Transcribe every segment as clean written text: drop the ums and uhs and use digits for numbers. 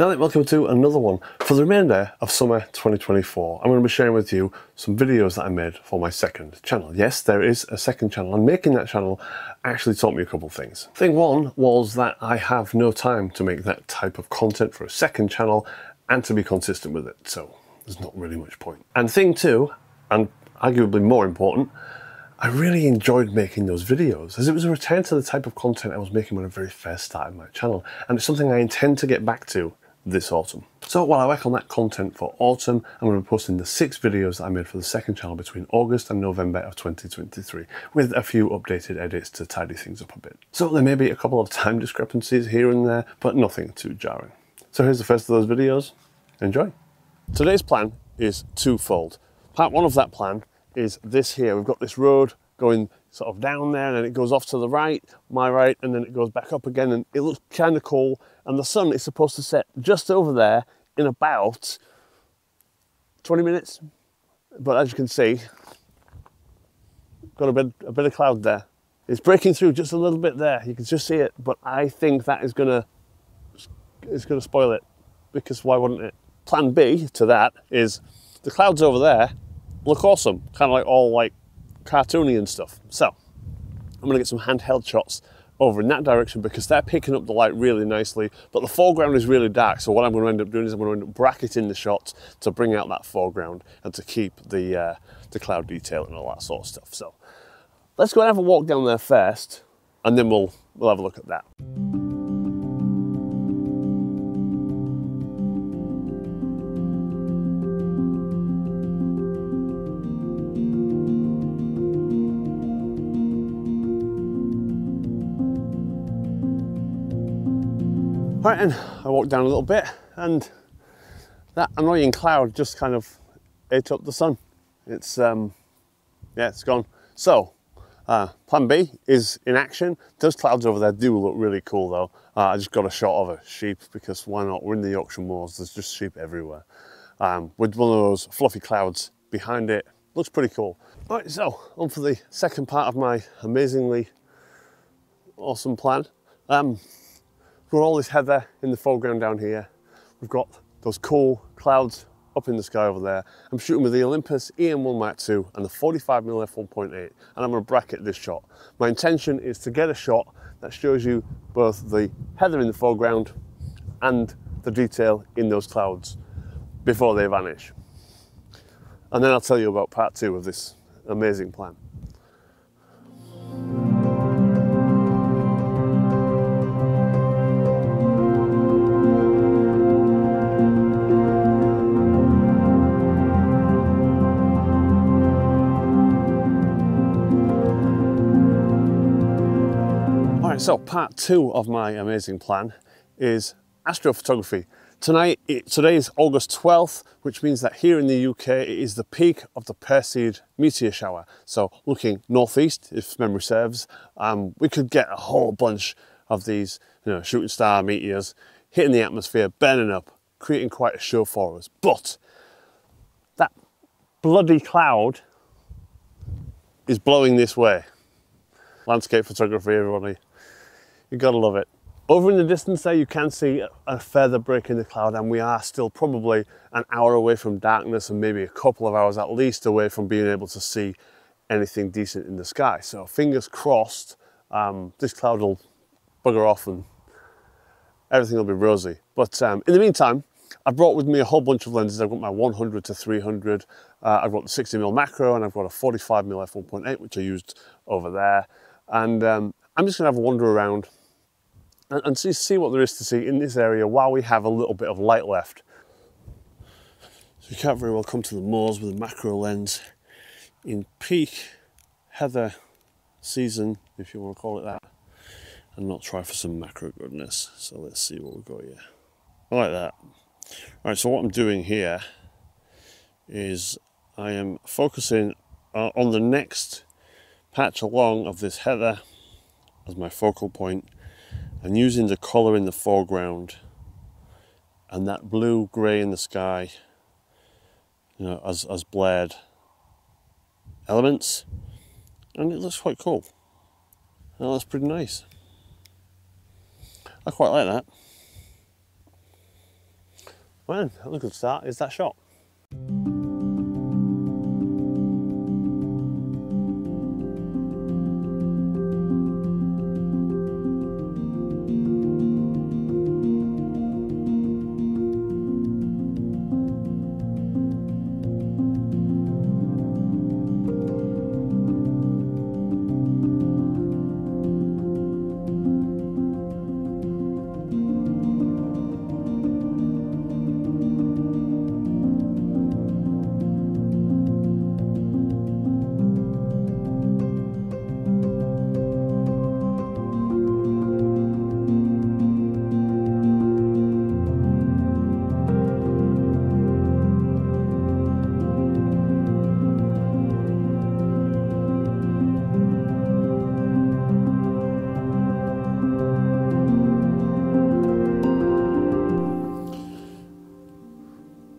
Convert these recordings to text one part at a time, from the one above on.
Now, welcome to another one. For the remainder of summer 2024, I'm going to be sharing with you some videos that I made for my second channel. Yes, there is a second channel, and making that channel actually taught me a couple of things. Thing one was that I have no time to make that type of content for a second channel and to be consistent with it, so there's not really much point. And thing two, and arguably more important, I really enjoyed making those videos, as it was a return to the type of content I was making when I very first started my channel, and it's something I intend to get back to this autumn. So while I work on that content for autumn, I'm going to be posting the 6 videos that I made for the second channel between August and November of 2023, with a few updated edits to tidy things up a bit. So there may be a couple of time discrepancies here and there, but nothing too jarring. So here's the first of those videos. Enjoy. Today's plan is twofold. Part one of that plan is this here. We've got this road going sort of down there, and then it goes off to the right, my right, and then it goes back up again, and it looks kind of cool. And the sun is supposed to set just over there in about 20 minutes. But as you can see, got a bit of cloud there. It's breaking through just a little bit there. You can just see it, but I think that is gonna spoil it, because why wouldn't it? Plan B to that is the clouds over there look awesome, kind of like all like cartoony and stuff. So I'm gonna get some handheld shots over in that direction because they're picking up the light really nicely, but the foreground is really dark. So what I'm going to end up doing is I'm going to end up bracketing the shots to bring out that foreground and to keep the cloud detail and all that sort of stuff. So let's go and have a walk down there first, and then we'll have a look at that. Right, and I walked down a little bit, and that annoying cloud just kind of ate up the sun. It's, yeah, it's gone. So, plan B is in action. Those clouds over there do look really cool though. I just got a shot of a sheep, because why not? We're in the Yorkshire Moors, there's just sheep everywhere. With one of those fluffy clouds behind it, looks pretty cool. All right, so on for the second part of my amazingly awesome plan. We've got all this heather in the foreground down here. We've got those cool clouds up in the sky over there. I'm shooting with the Olympus EM1 Mark II and the 45mm f1.8, and I'm going to bracket this shot. My intention is to get a shot that shows you both the heather in the foreground and the detail in those clouds before they vanish. And then I'll tell you about part 2 of this amazing plan. So part 2 of my amazing plan is astrophotography. Today is August 12th, which means that here in the UK it is the peak of the Perseid meteor shower. So looking northeast, if memory serves, we could get a whole bunch of these, shooting star meteors hitting the atmosphere, burning up, creating quite a show for us. But that bloody cloud is blowing this way. Landscape photography, everybody. You gotta love it. Over in the distance there, you can see a further break in the cloud, and we are still probably an hour away from darkness, and maybe a couple of hours at least away from being able to see anything decent in the sky. So fingers crossed, this cloud will bugger off and everything will be rosy. But in the meantime, I've brought with me a whole bunch of lenses. I've got my 100 to 300, I've got the 60mm macro, and I've got a 45mm f1.8, which I used over there. And I'm just gonna have a wander around and see what there is to see in this area while we have a little bit of light left. So you can't very well come to the moors with a macro lens in peak heather season, if you want to call it that, and not try for some macro goodness. So let's see what we've got here. I like that. All right, so what I'm doing here is I am focusing on the next patch along of this heather as my focal point, and using the colour in the foreground and that blue grey in the sky, as blared elements, and it looks quite cool. Well, that's pretty nice. I quite like that. Well, that was a good start. Is that shot?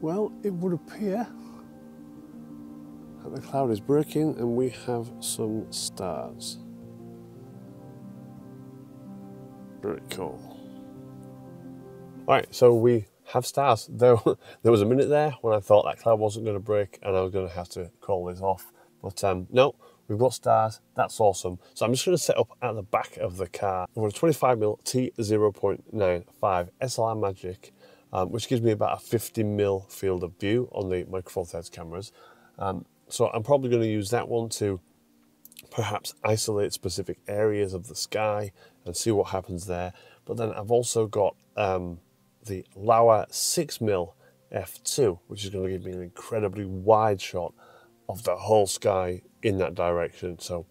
Well, it would appear that the cloud is breaking and we have some stars. Very cool. All right, so we have stars. There was a minute there when I thought that cloud wasn't going to break and I was going to have to call this off. But no, we've got stars. That's awesome. So I'm just going to set up at the back of the car. I've got a 25mm T0.95 SLR Magic, which gives me about a 50mm field of view on the Micro Four Thirds cameras. So I'm probably going to use that one to perhaps isolate specific areas of the sky and see what happens there. But then I've also got the Laowa 6mm f2, which is going to give me an incredibly wide shot of the whole sky in that direction. So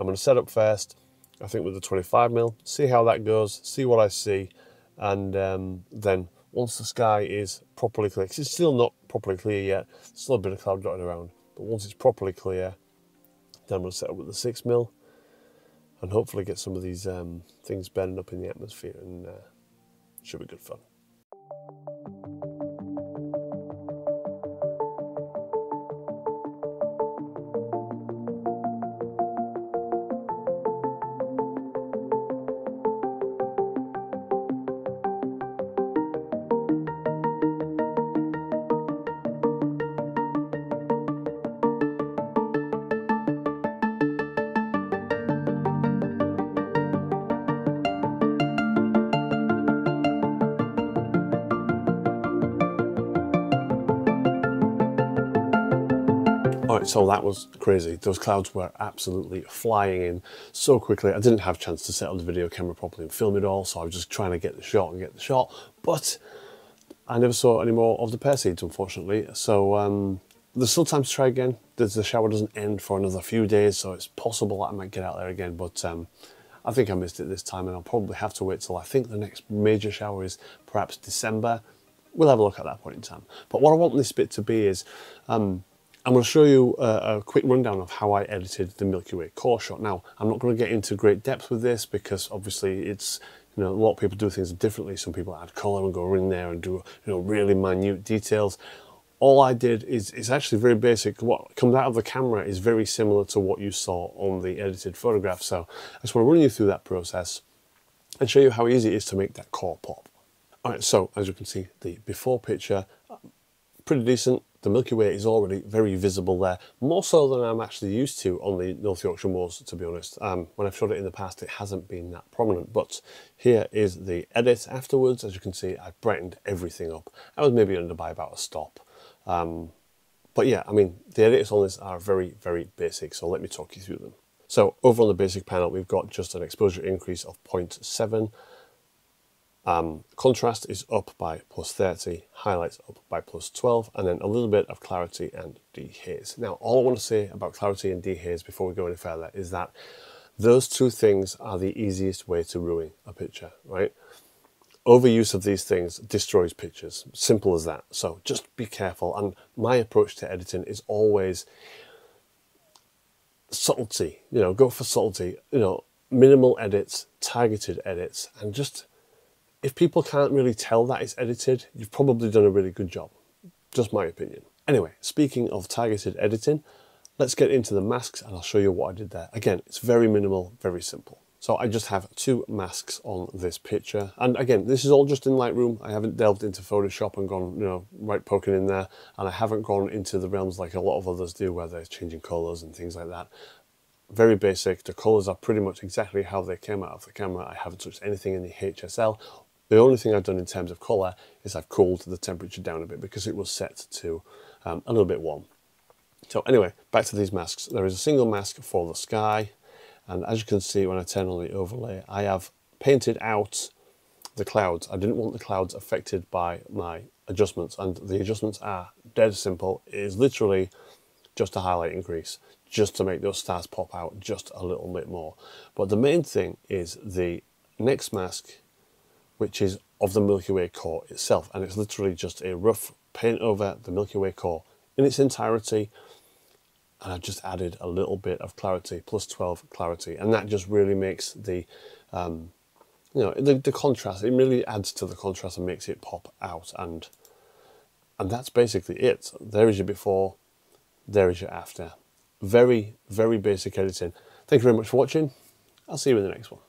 I'm going to set up first, I think with the 25mm, see how that goes, see what I see, and then once the sky is properly clear, 'cause it's still not properly clear yet, there's still a bit of cloud dotted around, but once it's properly clear, then I'm going to set up with the 6mm and hopefully get some of these things burning up in the atmosphere, and should be good fun. All right, so that was crazy. Those clouds were absolutely flying in so quickly. I didn't have a chance to set up the video camera properly and film it all, so I was just trying to get the shot, but I never saw any more of the Perseids, unfortunately. So there's still time to try again. The shower doesn't end for another few days, so it's possible that I might get out there again, but I think I missed it this time, and I'll probably have to wait till I think the next major shower is perhaps December. We'll have a look at that point in time. But what I want this bit to be is, I'm going to show you a quick rundown of how I edited the Milky Way core shot. Now, I'm not going to get into great depth with this because obviously it's, a lot of people do things differently. Some people add color and go in there and do, really minute details. All I did is actually very basic. What comes out of the camera is very similar to what you saw on the edited photograph. So I just want to run you through that process and show you how easy it is to make that core pop. All right, so as you can see, the before picture, pretty decent. The Milky Way is already very visible there, more so than I'm actually used to on the North Yorkshire moors, to be honest. When I've shot it in the past, it hasn't been that prominent, but here is the edit afterwards. As you can see, I've brightened everything up. I was maybe under by about a stop. But yeah, I mean, the edits on this are very, very basic, so let me talk you through them. So over on the basic panel, we've got just an exposure increase of 0.7. Contrast is up by +30, highlights up by +12, and then a little bit of clarity and dehaze. Now, all I want to say about clarity and dehaze before we go any further is that those two things are the easiest way to ruin a picture, right? Overuse of these things destroys pictures, simple as that. So just be careful, and my approach to editing is always subtlety, go for subtlety, minimal edits, targeted edits, and just, if people can't really tell that it's edited, you've probably done a really good job. Just my opinion. Anyway, speaking of targeted editing, let's get into the masks and I'll show you what I did there. Again, it's very minimal, very simple. So I just have two masks on this picture. And again, this is all just in Lightroom. I haven't delved into Photoshop and gone, you know, right poking in there. And I haven't gone into the realms like a lot of others do, where they're changing colors and things like that. Very basic. The colors are pretty much exactly how they came out of the camera. I haven't touched anything in the HSL. The only thing I've done in terms of color is I've cooled the temperature down a bit because it was set to a little bit warm. So anyway, back to these masks. There is a single mask for the sky. And as you can see, when I turn on the overlay, I have painted out the clouds. I didn't want the clouds affected by my adjustments, and the adjustments are dead simple. It is literally just a highlight increase, just to make those stars pop out just a little bit more. But the main thing is the next mask, which is of the Milky Way core itself, and it's literally just a rough paint over the Milky Way core in its entirety. And I've just added a little bit of clarity, plus 12 clarity, and that just really makes the, you know, the contrast. It really adds to the contrast and makes it pop out, and that's basically it. There is your before, there is your after. Very, very basic editing. Thank you very much for watching. I'll see you in the next one.